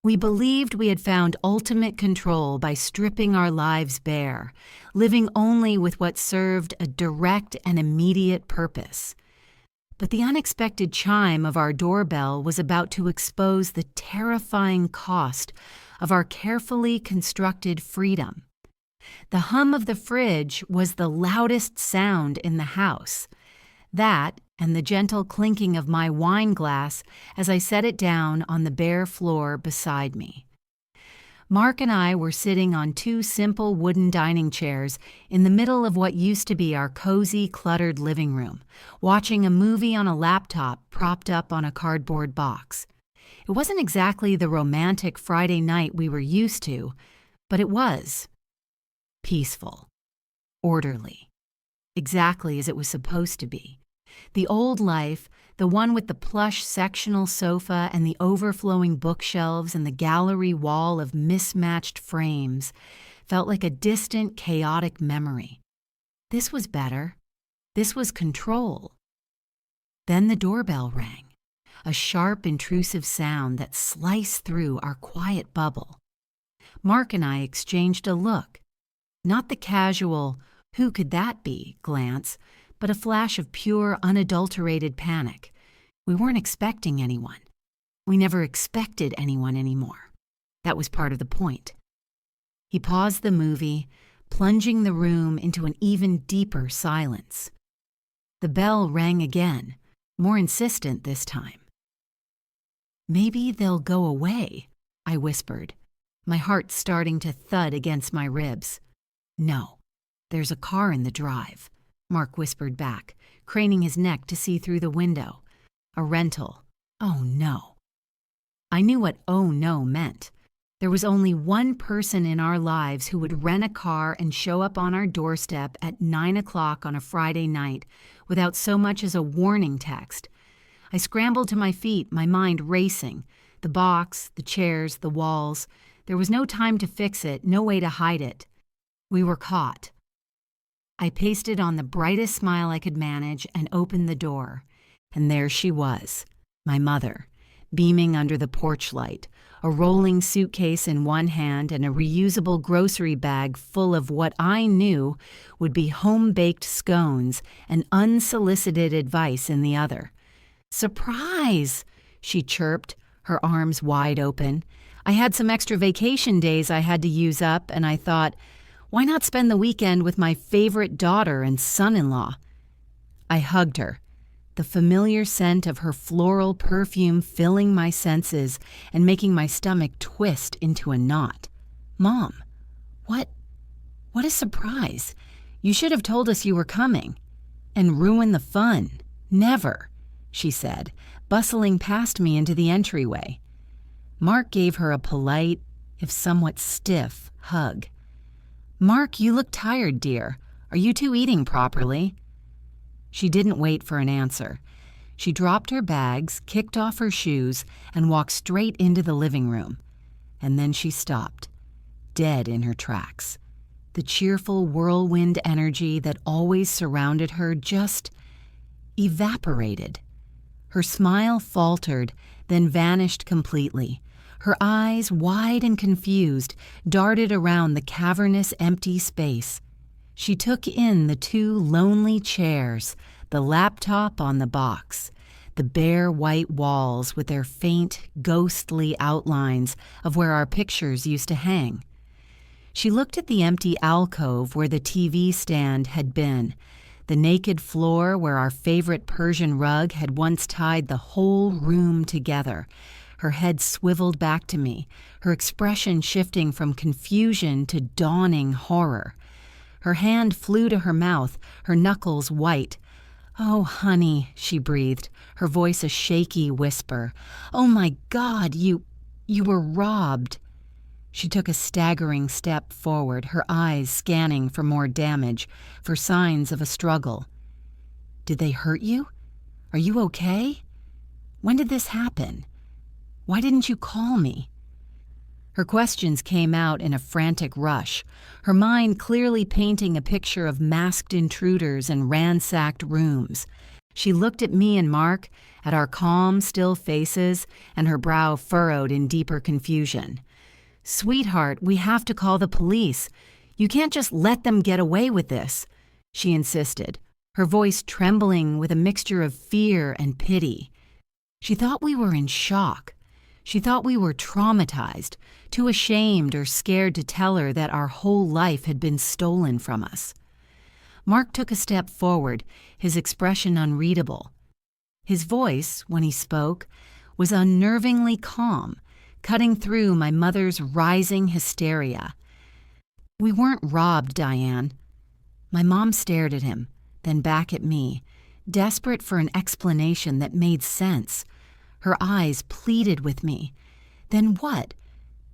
We believed we had found ultimate control by stripping our lives bare, living only with what served a direct and immediate purpose. But the unexpected chime of our doorbell was about to expose the terrifying cost of our carefully constructed freedom. The hum of the fridge was the loudest sound in the house. That, and the gentle clinking of my wine glass as I set it down on the bare floor beside me. Mark and I were sitting on two simple wooden dining chairs in the middle of what used to be our cozy, cluttered living room, watching a movie on a laptop propped up on a cardboard box. It wasn't exactly the romantic Friday night we were used to, but it was peaceful, orderly, exactly as it was supposed to be. The old life, the one with the plush sectional sofa and the overflowing bookshelves and the gallery wall of mismatched frames, felt like a distant, chaotic memory. This was better. This was control. Then the doorbell rang, a sharp, intrusive sound that sliced through our quiet bubble. Mark and I exchanged a look, not the casual, "Who could that be?" glance, but a flash of pure, unadulterated panic. We weren't expecting anyone. We never expected anyone anymore. That was part of the point. He paused the movie, plunging the room into an even deeper silence. The bell rang again, more insistent this time. "Maybe they'll go away," I whispered, my heart starting to thud against my ribs. "No, there's a car in the drive," Mark whispered back, craning his neck to see through the window. "A rental. Oh no." I knew what "oh no" meant. There was only one person in our lives who would rent a car and show up on our doorstep at 9 o'clock on a Friday night without so much as a warning text. I scrambled to my feet, my mind racing. The box, the chairs, the walls. There was no time to fix it, no way to hide it. We were caught. I pasted on the brightest smile I could manage and opened the door. And there she was, my mother, beaming under the porch light, a rolling suitcase in one hand and a reusable grocery bag full of what I knew would be home-baked scones and unsolicited advice in the other. "Surprise!" she chirped, her arms wide open. I had some extra vacation days I had to use up, and I thought, why not spend the weekend with my favorite daughter and son-in-law? I hugged her, the familiar scent of her floral perfume filling my senses and making my stomach twist into a knot. "Mom, what a surprise. You should have told us you were coming. And ruin the fun. Never," she said, bustling past me into the entryway. Mark gave her a polite, if somewhat stiff, hug. "Mark, you look tired, dear. Are you two eating properly?" She didn't wait for an answer. She dropped her bags, kicked off her shoes, and walked straight into the living room. And then she stopped, dead in her tracks. The cheerful whirlwind energy that always surrounded her just evaporated. Her smile faltered, then vanished completely. Her eyes, wide and confused, darted around the cavernous empty space. She took in the two lonely chairs, the laptop on the box, the bare white walls with their faint, ghostly outlines of where our pictures used to hang. She looked at the empty alcove where the TV stand had been, the naked floor where our favorite Persian rug had once tied the whole room together. Her head swiveled back to me, her expression shifting from confusion to dawning horror. Her hand flew to her mouth, her knuckles white. "Oh, honey," she breathed, her voice a shaky whisper. "Oh my God, you were robbed." She took a staggering step forward, her eyes scanning for more damage, for signs of a struggle. "Did they hurt you? Are you okay? When did this happen? Why didn't you call me?" Her questions came out in a frantic rush, her mind clearly painting a picture of masked intruders and ransacked rooms. She looked at me and Mark, at our calm, still faces and her brow furrowed in deeper confusion. "Sweetheart, we have to call the police. You can't just let them get away with this," she insisted, her voice trembling with a mixture of fear and pity. She thought we were in shock. She thought we were traumatized, too ashamed or scared to tell her that our whole life had been stolen from us. Mark took a step forward, his expression unreadable. His voice, when he spoke, was unnervingly calm, cutting through my mother's rising hysteria. "We weren't robbed, Diane." My mom stared at him, then back at me, desperate for an explanation that made sense. Her eyes pleaded with me. "Then what?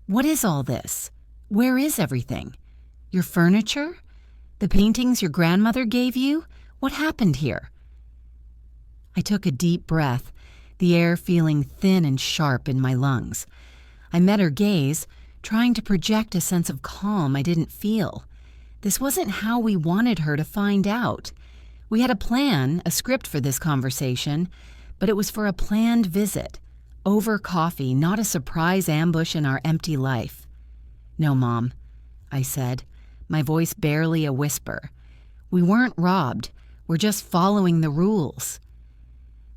What is all this? Where is everything? Your furniture? The paintings your grandmother gave you? What happened here?" I took a deep breath, the air feeling thin and sharp in my lungs. I met her gaze, trying to project a sense of calm I didn't feel. This wasn't how we wanted her to find out. We had a plan, a script for this conversation, but it was for a planned visit, over coffee, not a surprise ambush in our empty life. "No, Mom," I said, my voice barely a whisper. "We weren't robbed. We're just following the rules."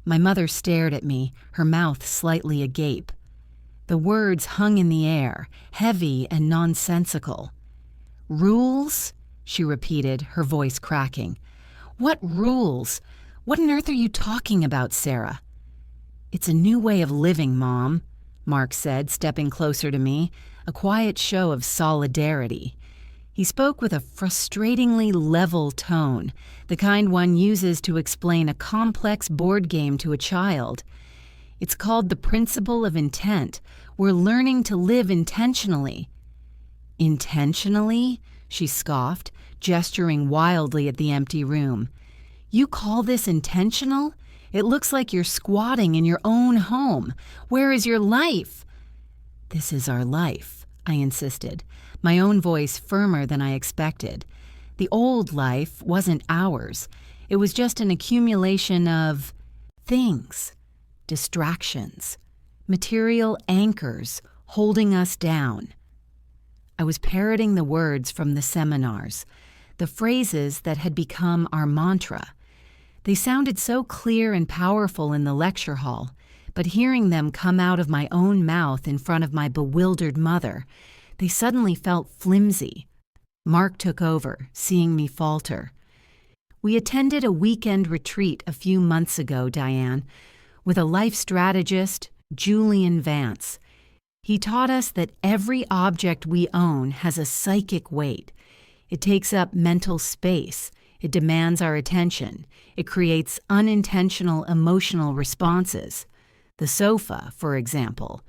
My mother stared at me, her mouth slightly agape. The words hung in the air, heavy and nonsensical. "Rules?" she repeated, her voice cracking. "What rules? What on earth are you talking about, Sarah?" "It's a new way of living, Mom," Mark said, stepping closer to me, a quiet show of solidarity. He spoke with a frustratingly level tone, the kind one uses to explain a complex board game to a child. "It's called the principle of intent. We're learning to live intentionally." "Intentionally?" she scoffed, gesturing wildly at the empty room. "You call this intentional? It looks like you're squatting in your own home. Where is your life?" "This is our life," I insisted, my own voice firmer than I expected. The old life wasn't ours. It was just an accumulation of things, distractions, material anchors holding us down. I was parroting the words from the seminars, the phrases that had become our mantra. They sounded so clear and powerful in the lecture hall, but hearing them come out of my own mouth in front of my bewildered mother, they suddenly felt flimsy. Mark took over, seeing me falter. "We attended a weekend retreat a few months ago, Diane, with a life strategist, Julian Vance. He taught us that every object we own has a psychic weight. It takes up mental space. It demands our attention. It creates unintentional emotional responses. The sofa, for example.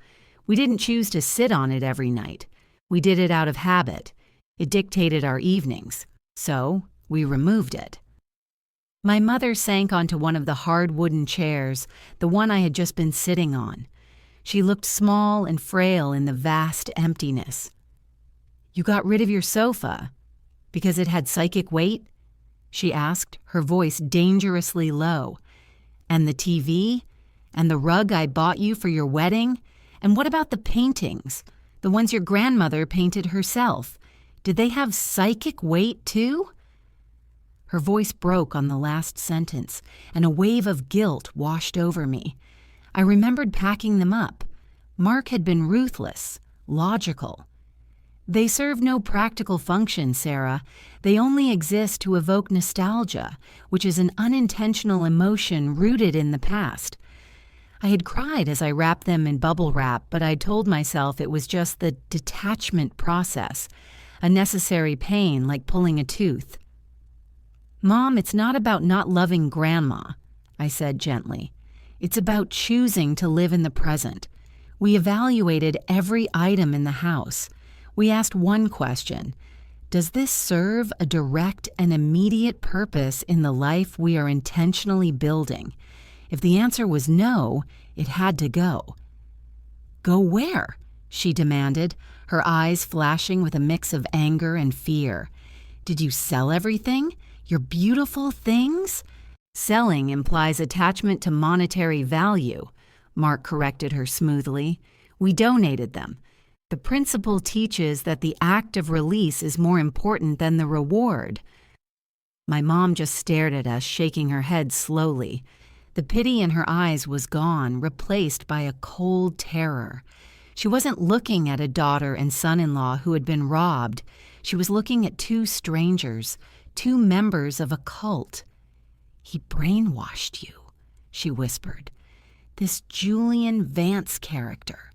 We didn't choose to sit on it every night. We did it out of habit. It dictated our evenings. So we removed it." My mother sank onto one of the hard wooden chairs, the one I had just been sitting on. She looked small and frail in the vast emptiness. "You got rid of your sofa because it had psychic weight?" she asked, her voice dangerously low. "And the TV? And the rug I bought you for your wedding? And what about the paintings? The ones your grandmother painted herself? Did they have psychic weight too?" Her voice broke on the last sentence, and a wave of guilt washed over me. I remembered packing them up. Mark had been ruthless, logical. "They serve no practical function, Sarah. They only exist to evoke nostalgia, which is an unintentional emotion rooted in the past." I had cried as I wrapped them in bubble wrap, but I told myself it was just the detachment process, a necessary pain like pulling a tooth. "Mom, it's not about not loving Grandma," I said gently. "It's about choosing to live in the present. We evaluated every item in the house. We asked one question: does this serve a direct and immediate purpose in the life we are intentionally building? If the answer was no, it had to go." "Go where?" she demanded, her eyes flashing with a mix of anger and fear. "Did you sell everything? Your beautiful things?" Selling implies attachment to monetary value, Mark corrected her smoothly. We donated them. The principle teaches that the act of release is more important than the reward. My mom just stared at us, shaking her head slowly. The pity in her eyes was gone, replaced by a cold terror. She wasn't looking at a daughter and son-in-law who had been robbed. She was looking at two strangers, two members of a cult. He brainwashed you, she whispered. This Julian Vance character.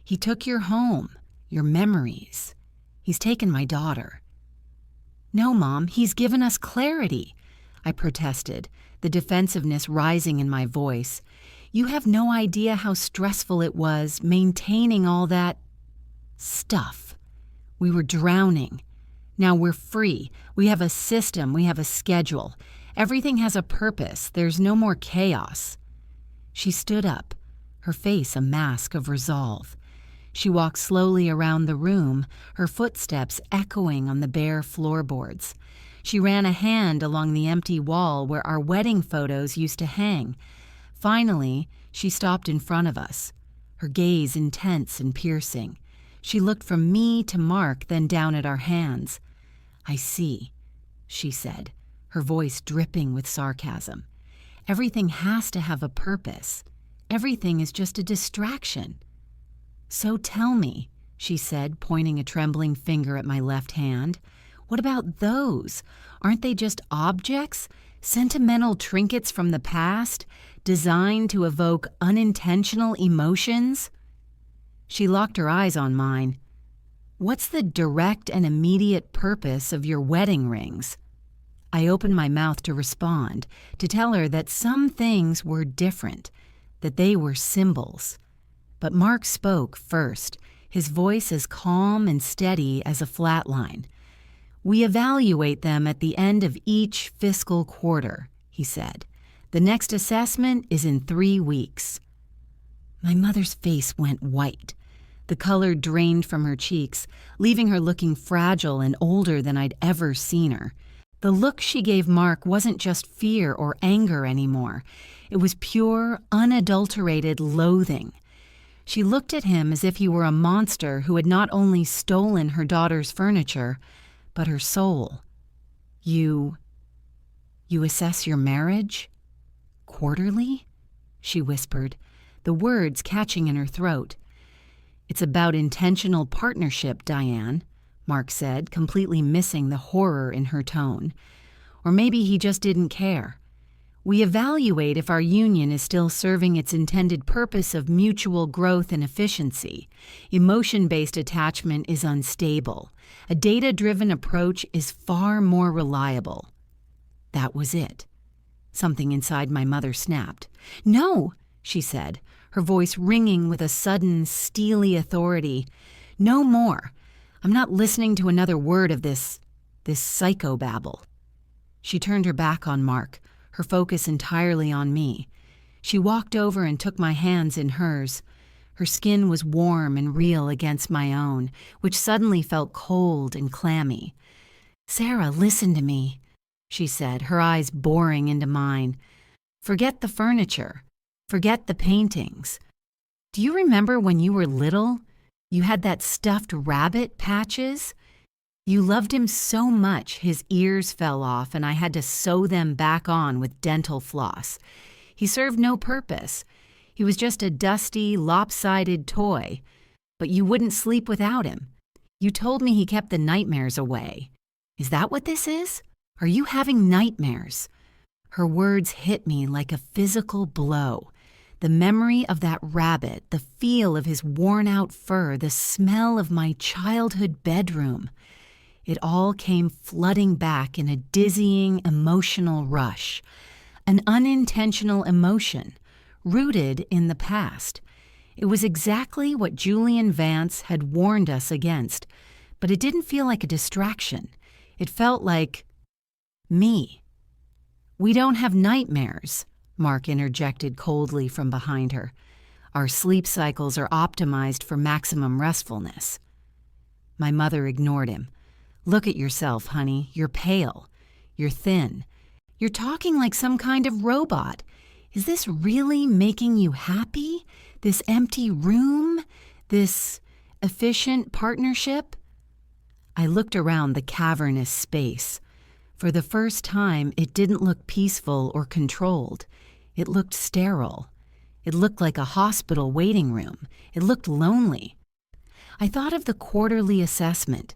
He took your home, your memories. He's taken my daughter. No, Mom, he's given us clarity, I protested, the defensiveness rising in my voice. You have no idea how stressful it was maintaining all that stuff. We were drowning. Now we're free. We have a system. We have a schedule. Everything has a purpose. There's no more chaos. She stood up, her face a mask of resolve. She walked slowly around the room, her footsteps echoing on the bare floorboards. She ran a hand along the empty wall where our wedding photos used to hang. Finally, she stopped in front of us, her gaze intense and piercing. She looked from me to Mark, then down at our hands. I see, she said, her voice dripping with sarcasm. Everything has to have a purpose. Everything is just a distraction. So tell me, she said, pointing a trembling finger at my left hand. What about those? Aren't they just objects? Sentimental trinkets from the past, designed to evoke unintentional emotions? She locked her eyes on mine. What's the direct and immediate purpose of your wedding rings? I opened my mouth to respond, to tell her that some things were different, that they were symbols. But Mark spoke first, his voice as calm and steady as a flat line. We evaluate them at the end of each fiscal quarter, he said. The next assessment is in 3 weeks. My mother's face went white. The color drained from her cheeks, leaving her looking fragile and older than I'd ever seen her. The look she gave Mark wasn't just fear or anger anymore. It was pure, unadulterated loathing. She looked at him as if he were a monster who had not only stolen her daughter's furniture, but her soul. You assess your marriage? Quarterly? She whispered, the words catching in her throat. It's about intentional partnership, Diane, Mark said, completely missing the horror in her tone. Or maybe he just didn't care. We evaluate if our union is still serving its intended purpose of mutual growth and efficiency. Emotion-based attachment is unstable. A data-driven approach is far more reliable. That was it. Something inside my mother snapped. No, she said, her voice ringing with a sudden, steely authority. No more. I'm not listening to another word of this psychobabble. She turned her back on Mark, her focus entirely on me. She walked over and took my hands in hers. Her skin was warm and real against my own, which suddenly felt cold and clammy. Sarah, listen to me, she said, her eyes boring into mine. Forget the furniture. Forget the paintings. Do you remember when you were little? You had that stuffed rabbit, Patches? You loved him so much his ears fell off and I had to sew them back on with dental floss. He served no purpose. He was just a dusty, lopsided toy. But you wouldn't sleep without him. You told me he kept the nightmares away. Is that what this is? Are you having nightmares? Her words hit me like a physical blow. The memory of that rabbit, the feel of his worn-out fur, the smell of my childhood bedroom. It all came flooding back in a dizzying, emotional rush. An unintentional emotion, rooted in the past. It was exactly what Julian Vance had warned us against, but it didn't feel like a distraction. It felt like me. We don't have nightmares, Mark interjected coldly from behind her. Our sleep cycles are optimized for maximum restfulness. My mother ignored him. Look at yourself, honey. You're pale. You're thin. You're talking like some kind of robot. Is this really making you happy? This empty room? This efficient partnership? I looked around the cavernous space. For the first time, it didn't look peaceful or controlled. It looked sterile. It looked like a hospital waiting room. It looked lonely. I thought of the quarterly assessment.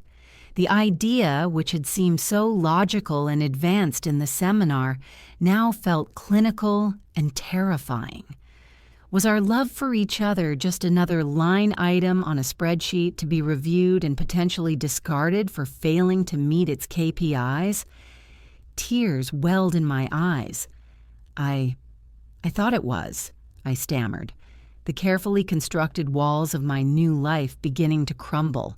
The idea, which had seemed so logical and advanced in the seminar, now felt clinical and terrifying. Was our love for each other just another line item on a spreadsheet to be reviewed and potentially discarded for failing to meet its KPIs? Tears welled in my eyes. I thought it was, I stammered, the carefully constructed walls of my new life beginning to crumble.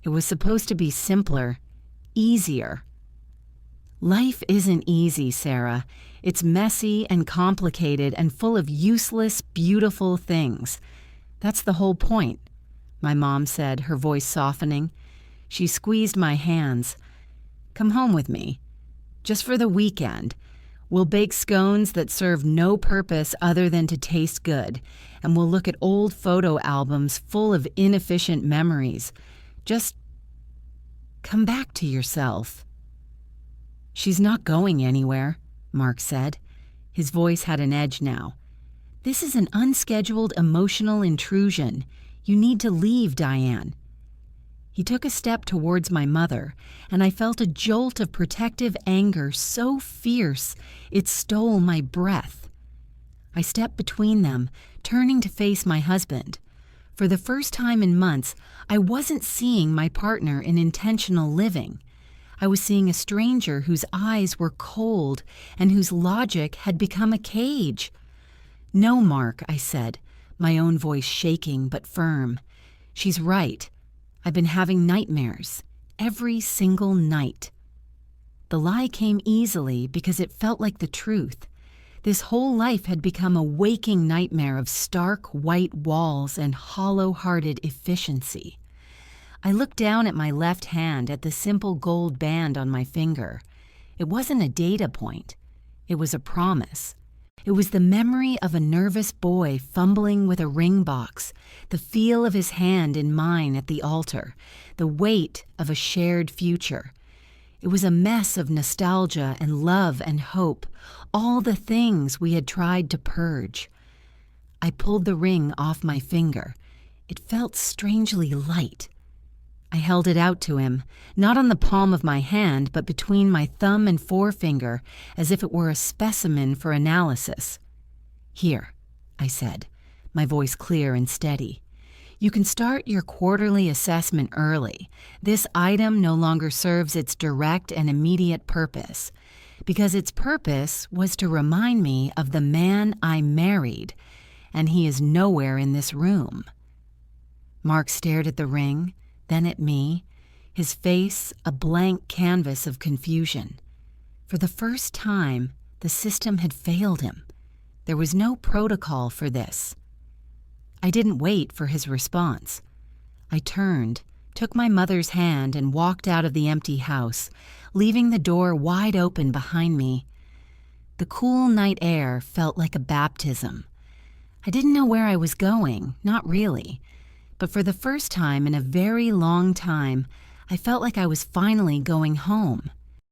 It was supposed to be simpler, easier. Life isn't easy, Sarah. It's messy and complicated and full of useless, beautiful things. That's the whole point, my mom said, her voice softening. She squeezed my hands. Come home with me. Just for the weekend. We'll bake scones that serve no purpose other than to taste good, and we'll look at old photo albums full of inefficient memories. Just come back to yourself. She's not going anywhere, Mark said. His voice had an edge now. This is an unscheduled emotional intrusion. You need to leave, Diane. He took a step towards my mother, and I felt a jolt of protective anger so fierce it stole my breath. I stepped between them, turning to face my husband. For the first time in months, I wasn't seeing my partner in intentional living. I was seeing a stranger whose eyes were cold and whose logic had become a cage. No, Mark, I said, my own voice shaking but firm. She's right. I've been having nightmares, every single night. The lie came easily because it felt like the truth. This whole life had become a waking nightmare of stark white walls and hollow-hearted efficiency. I looked down at my left hand at the simple gold band on my finger. It wasn't a data point. It was a promise. It was the memory of a nervous boy fumbling with a ring box, the feel of his hand in mine at the altar, the weight of a shared future. It was a mess of nostalgia and love and hope, all the things we had tried to purge. I pulled the ring off my finger. It felt strangely light. I held it out to him, not on the palm of my hand, but between my thumb and forefinger, as if it were a specimen for analysis. Here, I said, my voice clear and steady. You can start your quarterly assessment early. This item no longer serves its direct and immediate purpose, because its purpose was to remind me of the man I married, and he is nowhere in this room. Mark stared at the ring, then at me, his face a blank canvas of confusion. For the first time, the system had failed him. There was no protocol for this. I didn't wait for his response. I turned, took my mother's hand, and walked out of the empty house, leaving the door wide open behind me. The cool night air felt like a baptism. I didn't know where I was going, not really. But for the first time in a very long time, I felt like I was finally going home.